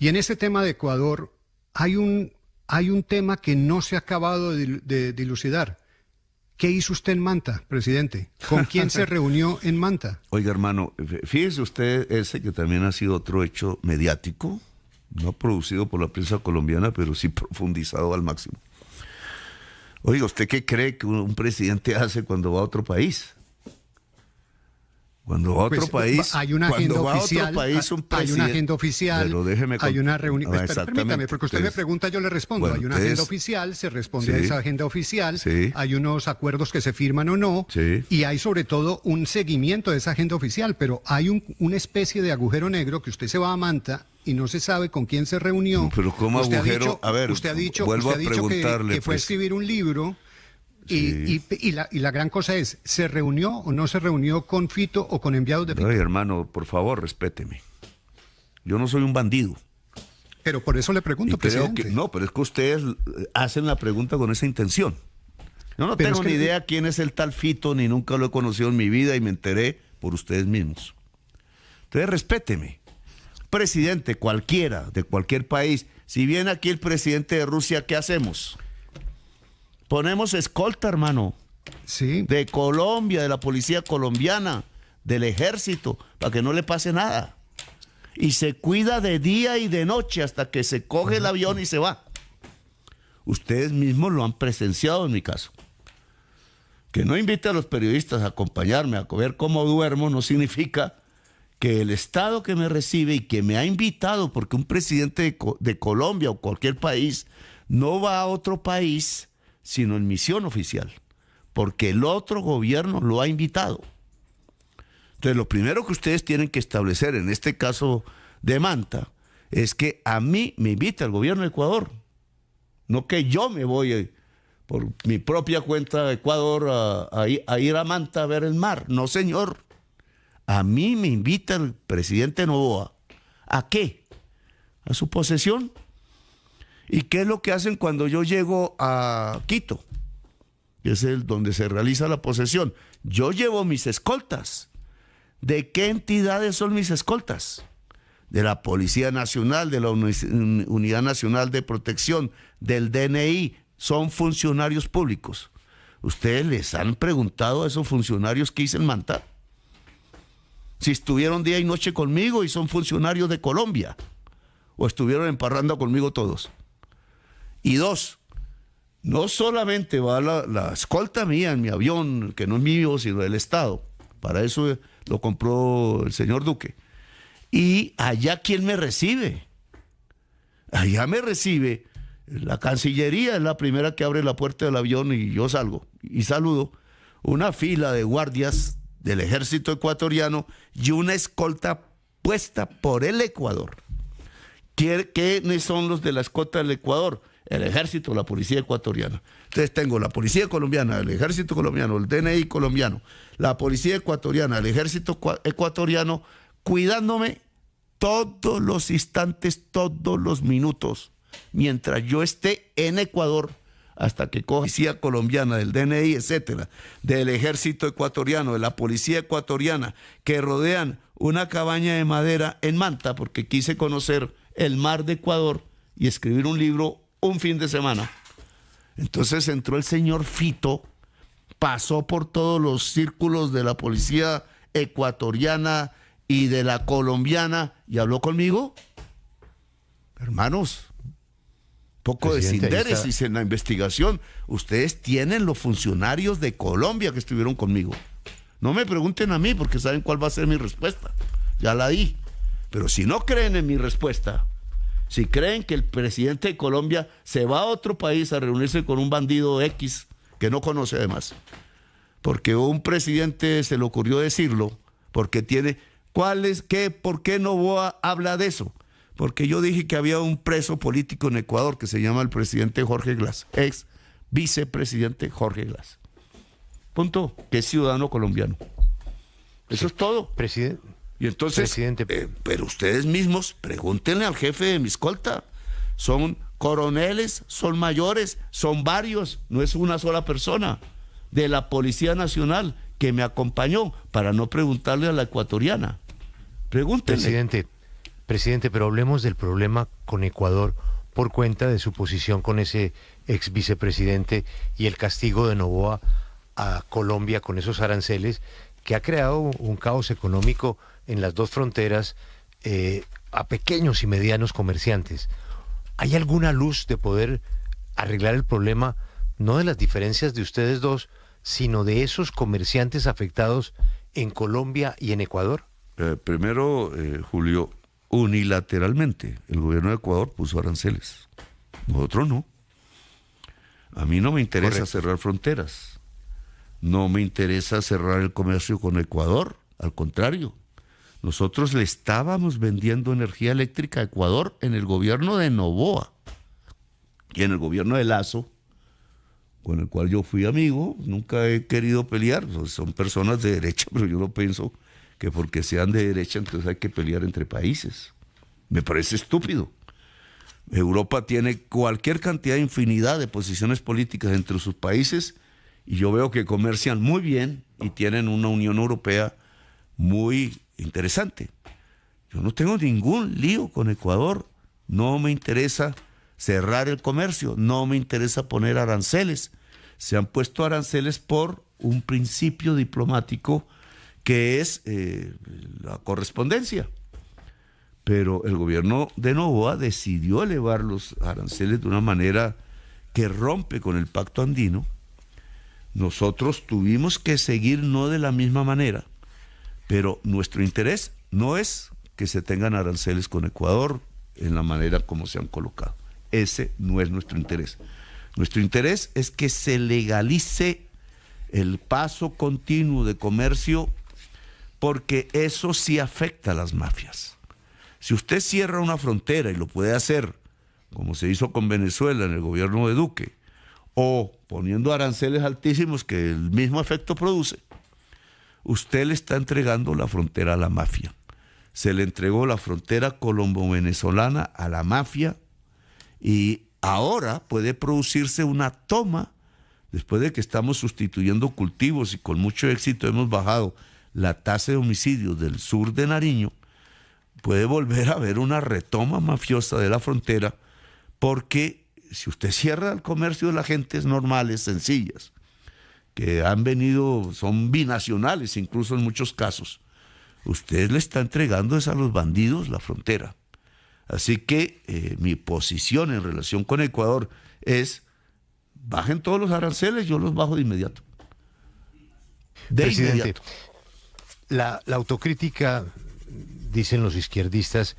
Y en ese tema de Ecuador hay un tema que no se ha acabado de dilucidar. ¿Qué hizo usted en Manta, presidente? ¿Con quién se reunió en Manta? Oiga, hermano, fíjese usted ese que también ha sido otro hecho mediático, no producido por la prensa colombiana, pero sí profundizado al máximo. Oiga, ¿usted qué cree que un presidente hace cuando va a otro país? Cuando va a otro país, hay una agenda oficial, hay una agenda oficial, hay una reunión. Permítame, porque usted me pregunta, yo le respondo. Bueno, hay una agenda oficial, se responde a esa agenda oficial, hay unos acuerdos que se firman o no, y hay sobre todo un seguimiento de esa agenda oficial, pero hay una especie de agujero negro que usted se va a Manta y no se sabe con quién se reunió. Pero ¿cómo agujero? Usted ha dicho que fue a escribir un libro. Y la gran cosa es, ¿se reunió o no se reunió con Fito o con enviados de Fito? Ay, hermano, por favor, respéteme. Yo no soy un bandido. Pero por eso le pregunto, presidente. No, pero es que ustedes hacen la pregunta con esa intención. Yo no tengo ni idea quién es el tal Fito, ni nunca lo he conocido en mi vida y me enteré por ustedes mismos. Entonces, respéteme. Presidente cualquiera, de cualquier país, si viene aquí el presidente de Rusia, ¿qué hacemos? Ponemos escolta, hermano, de Colombia, de la policía colombiana, del ejército, para que no le pase nada. Y se cuida de día y de noche hasta que se coge el avión y se va. Ustedes mismos lo han presenciado en mi caso. Que no invite a los periodistas a acompañarme a ver cómo duermo no significa que el Estado que me recibe y que me ha invitado, porque un presidente de Colombia o cualquier país no va a otro país sino en misión oficial, porque el otro gobierno lo ha invitado. Entonces, lo primero que ustedes tienen que establecer, en este caso de Manta, es que a mí me invita el gobierno de Ecuador, no que yo me voy por mi propia cuenta a Ecuador a ir a Manta a ver el mar. No, señor. A mí me invita el presidente Noboa. ¿A qué? A su posesión. ¿Y qué es lo que hacen cuando yo llego a Quito? Que es donde se realiza la posesión. Yo llevo mis escoltas. ¿De qué entidades son mis escoltas? De la Policía Nacional, de la Unidad Nacional de Protección, del DNI. Son funcionarios públicos. ¿Ustedes les han preguntado a esos funcionarios qué hice en Manta? Si estuvieron día y noche conmigo y son funcionarios de Colombia. ¿O estuvieron en parranda conmigo todos? Y dos, no solamente va la escolta mía en mi avión, que no es mío, sino del Estado. Para eso lo compró el señor Duque. Y allá, ¿quién me recibe? Allá me recibe la Cancillería, es la primera que abre la puerta del avión y yo salgo. Y saludo una fila de guardias del ejército ecuatoriano y una escolta puesta por el Ecuador. ¿Quiénes son los de la escolta del Ecuador? El ejército, la policía ecuatoriana. Entonces tengo la policía colombiana, el ejército colombiano, el DNI colombiano, la policía ecuatoriana, el ejército ecuatoriano, cuidándome todos los instantes, todos los minutos, mientras yo esté en Ecuador, hasta que coja la policía colombiana, del DNI, etcétera, del ejército ecuatoriano, de la policía ecuatoriana, que rodean una cabaña de madera en Manta, porque quise conocer el mar de Ecuador y escribir un libro un fin de semana. Entonces entró el señor Fito, pasó por todos los círculos de la policía ecuatoriana y de la colombiana y habló conmigo. Hermanos, poco de sindéresis en la investigación. Ustedes tienen los funcionarios de Colombia que estuvieron conmigo. No me pregunten a mí porque saben cuál va a ser mi respuesta. Ya la di. Pero si no creen en mi respuesta, si creen que el presidente de Colombia se va a otro país a reunirse con un bandido X que no conoce además, porque un presidente se le ocurrió decirlo, porque tiene... ¿Por qué Noboa habla de eso? Porque yo dije que había un preso político en Ecuador que se llama el presidente Jorge Glass, ex vicepresidente Jorge Glass. Punto, que es ciudadano colombiano. Eso es todo. Presidente. Y entonces, pero ustedes mismos pregúntenle al jefe de mi escolta. Son coroneles, son mayores, son varios, no es una sola persona de la Policía Nacional que me acompañó, para no preguntarle a la ecuatoriana. Pregúntenle. Presidente, Presidente, pero hablemos del problema con Ecuador por cuenta de su posición con ese ex vicepresidente y el castigo de Noboa a Colombia con esos aranceles que ha creado un caos económico en las dos fronteras a pequeños y medianos comerciantes. ¿Hay alguna luz de poder arreglar el problema, no de las diferencias de ustedes dos, sino de esos comerciantes afectados en Colombia y en Ecuador? Primero, Julio, unilateralmente el gobierno de Ecuador puso aranceles. Nosotros no. A mí no me interesa cerrar fronteras. No me interesa cerrar el comercio con Ecuador. Al contrario, nosotros le estábamos vendiendo energía eléctrica a Ecuador en el gobierno de Noboa y en el gobierno de Lasso, con el cual yo fui amigo. Nunca he querido pelear. Son personas de derecha, pero yo no pienso que porque sean de derecha entonces hay que pelear entre países. Me parece estúpido. Europa tiene cualquier cantidad, infinidad de posiciones políticas entre sus países y yo veo que comercian muy bien y tienen una Unión Europea muy interesante. Yo no tengo ningún lío con Ecuador. No me interesa cerrar el comercio, no me interesa poner aranceles. Se han puesto aranceles por un principio diplomático que es la correspondencia. Pero el gobierno de Noboa decidió elevar los aranceles de una manera que rompe con el pacto andino. Nosotros tuvimos que seguir no de la misma manera, pero nuestro interés no es que se tengan aranceles con Ecuador en la manera como se han colocado. Ese no es nuestro interés. Nuestro interés es que se legalice el paso continuo de comercio, porque eso sí afecta a las mafias. Si usted cierra una frontera, y lo puede hacer, como se hizo con Venezuela en el gobierno de Duque, o poniendo aranceles altísimos que el mismo efecto produce, usted le está entregando la frontera a la mafia. Se le entregó la frontera colombo-venezolana a la mafia y ahora puede producirse una toma, después de que estamos sustituyendo cultivos y con mucho éxito hemos bajado la tasa de homicidios del sur de Nariño, puede volver a haber una retoma mafiosa de la frontera, porque si usted cierra el comercio de las gentes normales, sencillas, que han venido, son binacionales incluso en muchos casos, usted le está entregando a los bandidos la frontera. Así que mi posición en relación con Ecuador es: bajen todos los aranceles, yo los bajo de inmediato. Presidente, inmediato. La autocrítica, dicen los izquierdistas,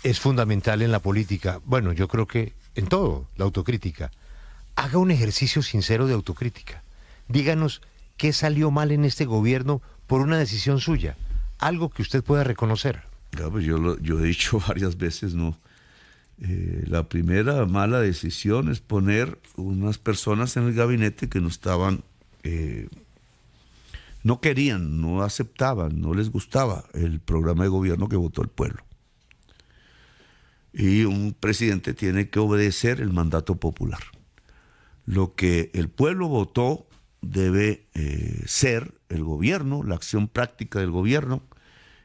es fundamental en la política. Bueno, yo creo que en todo, la autocrítica. Haga un ejercicio sincero de autocrítica. Díganos qué salió mal en este gobierno por una decisión suya. Algo que usted pueda reconocer. Ya, pues yo he dicho varias veces, ¿no? La primera mala decisión es poner unas personas en el gabinete que no estaban, no querían, no aceptaban, no les gustaba el programa de gobierno que votó el pueblo. Y un presidente tiene que obedecer el mandato popular. Lo que el pueblo votó debe ser el gobierno, la acción práctica del gobierno.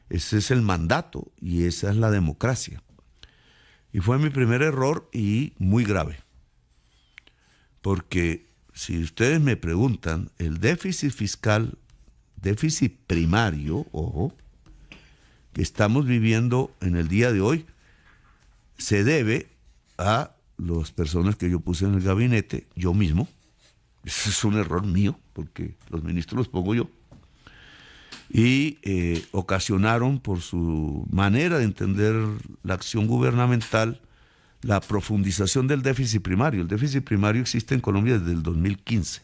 Ese es el mandato y esa es la democracia. Y fue mi primer error y muy grave. Porque si ustedes me preguntan, el déficit fiscal, déficit primario, ojo, que estamos viviendo en el día de hoy, se debe a las personas que yo puse en el gabinete, yo mismo. Ese es un error mío, porque los ministros los pongo yo. Y ocasionaron, por su manera de entender la acción gubernamental, la profundización del déficit primario. El déficit primario existe en Colombia desde el 2015.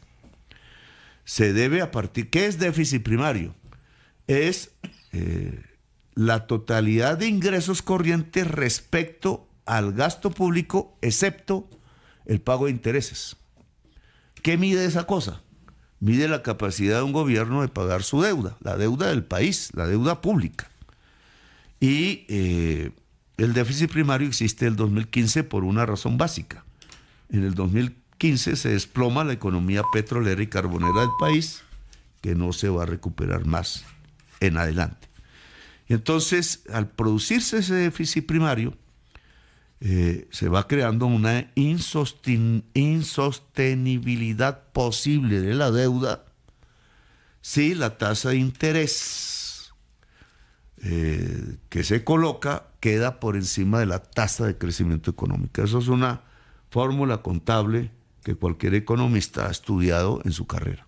Se debe a partir... ¿Qué es déficit primario? Es la totalidad de ingresos corrientes respecto al gasto público, excepto el pago de intereses. ¿Qué mide esa cosa? Mide la capacidad de un gobierno de pagar su deuda, la deuda del país, la deuda pública. Y el déficit primario existe en el 2015 por una razón básica. En el 2015 se desploma la economía petrolera y carbonera del país, que no se va a recuperar más en adelante. Y entonces, al producirse ese déficit primario, se va creando una insostenibilidad posible de la deuda si la tasa de interés que se coloca queda por encima de la tasa de crecimiento económico. Eso es una fórmula contable que cualquier economista ha estudiado en su carrera.